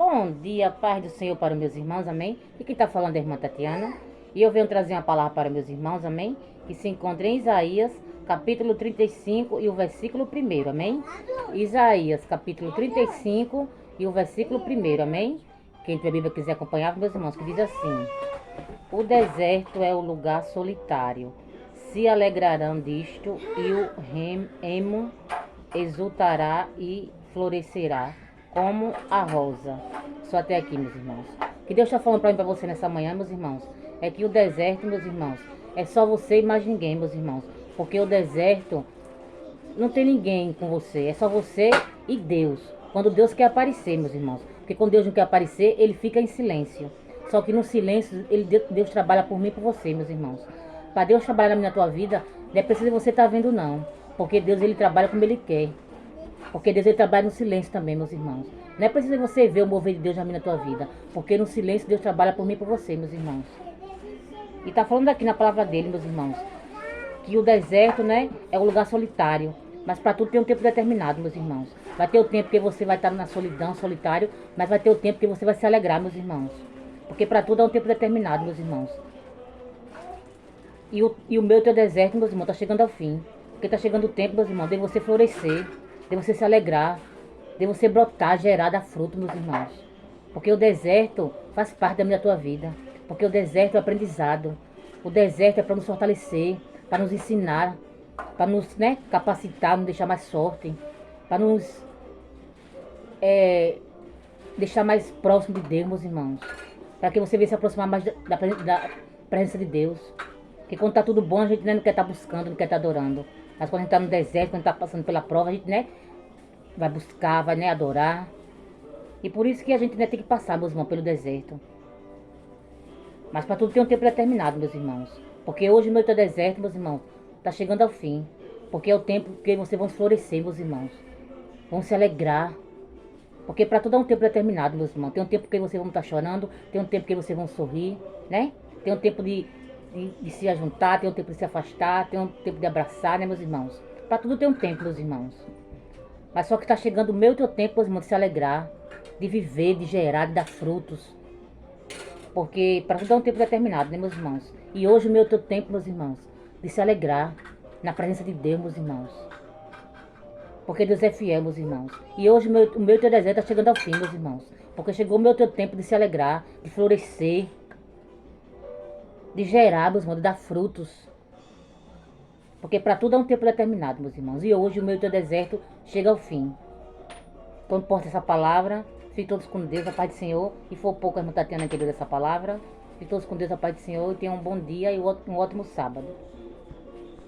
Bom dia, paz do Senhor para meus irmãos, amém? E quem está falando é a irmã Tatiana. E eu venho trazer uma palavra para meus irmãos, amém? Que se encontra em Isaías, capítulo 35 e o versículo 1, amém? Isaías, capítulo 35 e o versículo 1, amém? Quem tem a Bíblia quiser acompanhar, meus irmãos, que diz assim: O deserto é o lugar solitário, se alegrarão disto, e o remo exultará e florescerá como a rosa. Só até aqui, meus irmãos. O que Deus está falando para mim, para você nessa manhã, meus irmãos, é que o deserto, meus irmãos, é só você e mais ninguém, meus irmãos. Porque o deserto não tem ninguém com você, é só você e Deus. Quando Deus quer aparecer, meus irmãos. Porque quando Deus não quer aparecer, ele fica em silêncio. Só que no silêncio, Deus trabalha por mim e por você, meus irmãos. Para Deus trabalhar na tua vida, não é preciso você estar vendo, não. Porque Deus, ele trabalha como ele quer. Porque Deus, ele trabalha no silêncio também, meus irmãos. Não é preciso você ver o mover de Deus na tua vida. Porque no silêncio, Deus trabalha por mim e por você, meus irmãos. E está falando aqui na palavra dele, meus irmãos, que o deserto, né, é um lugar solitário. Mas para tudo tem um tempo determinado, meus irmãos. Vai ter o tempo que você vai estar na solidão, solitário, mas vai ter o tempo que você vai se alegrar, meus irmãos. Porque para tudo é um tempo determinado, meus irmãos. E o meu teu deserto, meus irmãos, está chegando ao fim. Porque está chegando o tempo, meus irmãos, de você florescer, de você se alegrar, de você brotar, gerar, dar fruto, meus irmãos. Porque o deserto faz parte da minha tua vida. Porque o deserto é aprendizado. O deserto é para nos fortalecer, para nos ensinar, para nos, né, capacitar, nos deixar mais forte, para nos deixar mais próximo de Deus, meus irmãos. Para que você venha se aproximar mais da presença de Deus. Porque quando está tudo bom, a gente, né, não quer estar buscando, não quer estar adorando. Mas quando a gente está no deserto, quando está passando pela prova, a gente, né, vai buscar, vai, né, adorar. E por isso que a gente, né, tem que passar, meus irmãos, pelo deserto. Mas para tudo tem um tempo determinado, meus irmãos. Porque hoje o meu teu deserto, meus irmãos, está chegando ao fim. Porque é o tempo que vocês vão florescer, meus irmãos. Vão se alegrar. Porque para tudo é um tempo determinado, meus irmãos. Tem um tempo que vocês vão estar chorando, tem um tempo que vocês vão sorrir, né? Tem um tempo de se ajuntar, tem um tempo de se afastar, tem um tempo de abraçar, né, meus irmãos? Para tudo tem um tempo, meus irmãos. Mas só que está chegando o meu teu tempo, meus irmãos, de se alegrar, de viver, de gerar, de dar frutos. Porque para tudo é um tempo determinado, né, meus irmãos? E hoje o meu teu tempo, meus irmãos, de se alegrar na presença de Deus, meus irmãos. Porque Deus é fiel, meus irmãos. E hoje o meu teu deserto está chegando ao fim, meus irmãos. Porque chegou o meu teu tempo de se alegrar, de florescer, de gerar, meus irmãos, de dar frutos. Porque para tudo é um tempo determinado, meus irmãos. E hoje o meu teu deserto chega ao fim. Então importa essa palavra. Fiquem todos com Deus, a paz do Senhor. E for pouco, a irmã Tatiana entendeu dessa palavra. Fiquem todos com Deus, a paz do Senhor. E tenham um bom dia e um ótimo sábado.